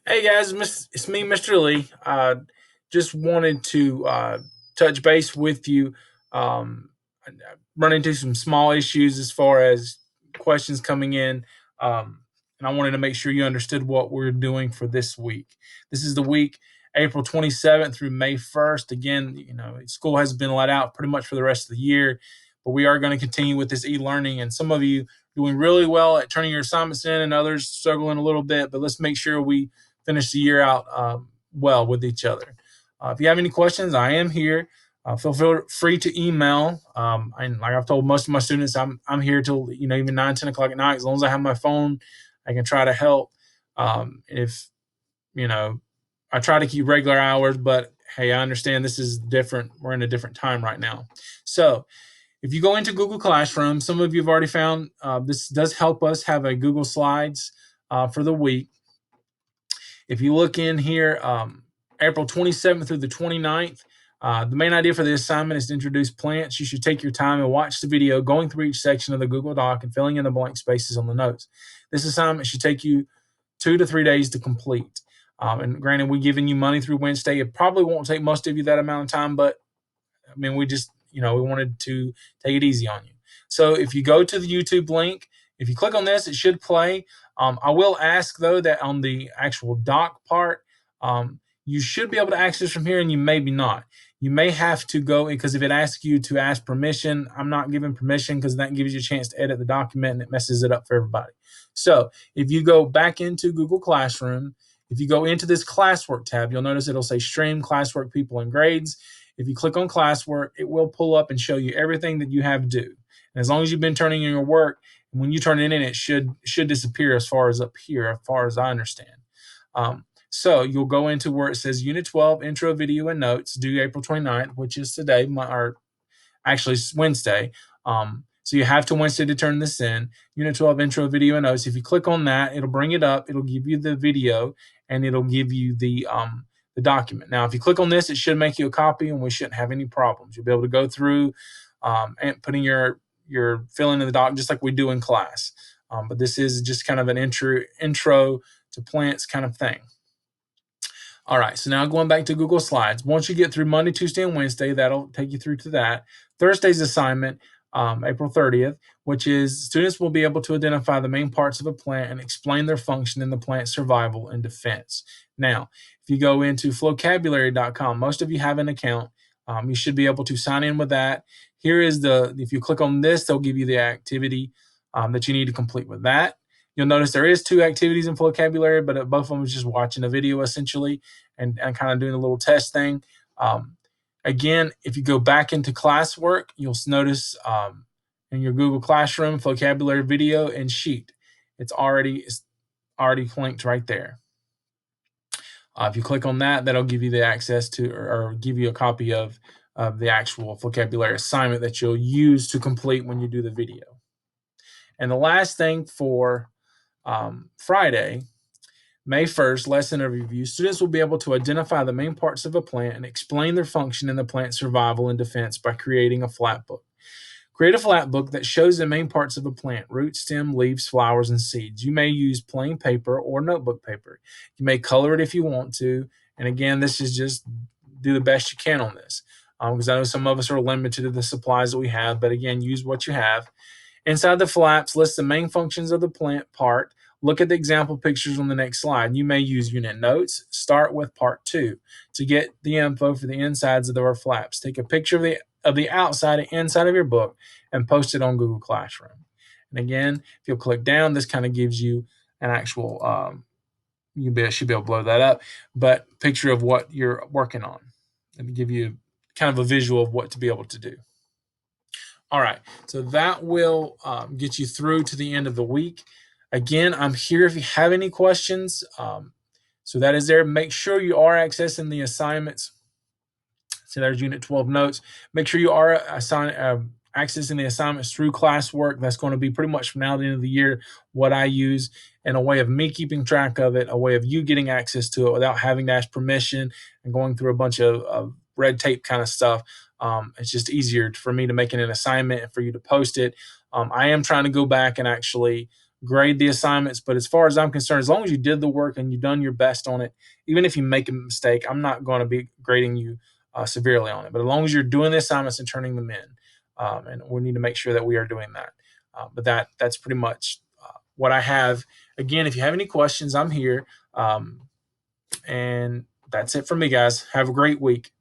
Hey guys, it's me, Mr. Lee. Just wanted to touch base with you. I run into some small issues as far as questions coming in, and I wanted to make sure you understood what we're doing for this week. This is the week April 27th through May 1st. Again, school has been let out pretty much for the rest of the year, but we are going to continue with this e-learning. And some of you doing really well at turning your assignments in, and others struggling a little bit. But let's make sure we finish the year out well with each other. If you have any questions, I am here. Feel free to email. And like I've told most of my students, I'm here till even 9, 10 o'clock at night. As long as I have my phone, I can try to help. If you know, I try to keep regular hours, but hey, I understand this is different. We're in a different time right now. So if you go into Google Classroom, some of you have already found this does help us have a Google Slides for the week. If you look in here, April 27th through the 29th, the main idea for the assignment is to introduce plants. You should take your time and watch the video, going through each section of the Google Doc and filling in the blank spaces on the notes. This assignment should take you 2 to 3 days to complete. And granted, we're giving you money through Wednesday. It probably won't take most of you that amount of time, but I mean, we just, we wanted to take it easy on you. So if you go to the YouTube link, if you click on this, it should play. I will ask, though, that on the actual doc part, you should be able to access from here, and you maybe not. You may have to go, because if it asks you to ask permission, I'm not giving permission because that gives you a chance to edit the document and it messes it up for everybody. So if you go back into Google Classroom, if you go into this classwork tab, you'll notice it'll say stream classwork people and grades. If you click on classwork, it will pull up and show you everything that you have due. And as long as you've been turning in your work, when you turn it in, it should disappear as far as up here, as far as I understand. So you'll go into where it says Unit 12, Intro, Video, and Notes, due April 29th, which is today, or actually it's Wednesday. So you have to Wednesday to turn this in. Unit 12, Intro, Video, and Notes. If you click on that, it'll bring it up. It'll give you the video, and it'll give you the document. Now, if you click on this, it should make you a copy, and we shouldn't have any problems. You'll be able to go through and putting your filling in the doc just like we do in class. But this is just kind of an intro to plants kind of thing. All right, so now going back to Google Slides. Once you get through Monday, Tuesday, and Wednesday, that'll take you through to that. Thursday's assignment, April 30th, which is students will be able to identify the main parts of a plant and explain their function in the plant's survival and defense. Now, if you go into flocabulary.com, most of you have an account. You should be able to sign in with that. Here is if you click on this, they'll give you the activity that you need to complete with that. You'll notice there is 2 activities in vocabulary, but both of them is just watching a video essentially and kind of doing a little test thing. Again, if you go back into classwork, you'll notice in your Google Classroom vocabulary video and sheet, it's already linked right there. If you click on that, that'll give you the access to or give you a copy of the actual vocabulary assignment that you'll use to complete when you do the video. And the last thing for Friday, May 1st, lesson review, students will be able to identify the main parts of a plant and explain their function in the plant's survival and defense by creating a flat book. Create a flat book that shows the main parts of a plant: root, stem, leaves, flowers, and seeds. You may use plain paper or notebook paper. You may color it if you want to. And again, this is just do the best you can on this, because I know some of us are limited to the supplies that we have. But again, use what you have. Inside the flaps, list the main functions of the plant part. Look at the example pictures on the next slide. You may use unit notes. Start with part 2 to get the info for the insides of our flaps. Take a picture of the outside and inside of your book and post it on Google Classroom. And again, if you'll click down, this kind of gives you an actual, you should be able to blow that up, but picture of what you're working on and give you kind of a visual of what to be able to do. All right, so that will get you through to the end of the week. Again, I'm here if you have any questions. So that is there. Make sure you are accessing the assignments. So there's Unit 12 notes. Make sure you are accessing the assignments through classwork. That's going to be pretty much from now to the end of the year what I use, and a way of me keeping track of it, a way of you getting access to it without having to ask permission and going through a bunch of red tape kind of stuff. It's just easier for me to make it an assignment and for you to post it. I am trying to go back and actually grade the assignments. But as far as I'm concerned, as long as you did the work and you've done your best on it, even if you make a mistake, I'm not going to be grading you severely on it. But as long as you're doing the assignments and turning them in, and we need to make sure that we are doing that. But that's pretty much what I have. Again, if you have any questions, I'm here. And that's it for me, guys. Have a great week.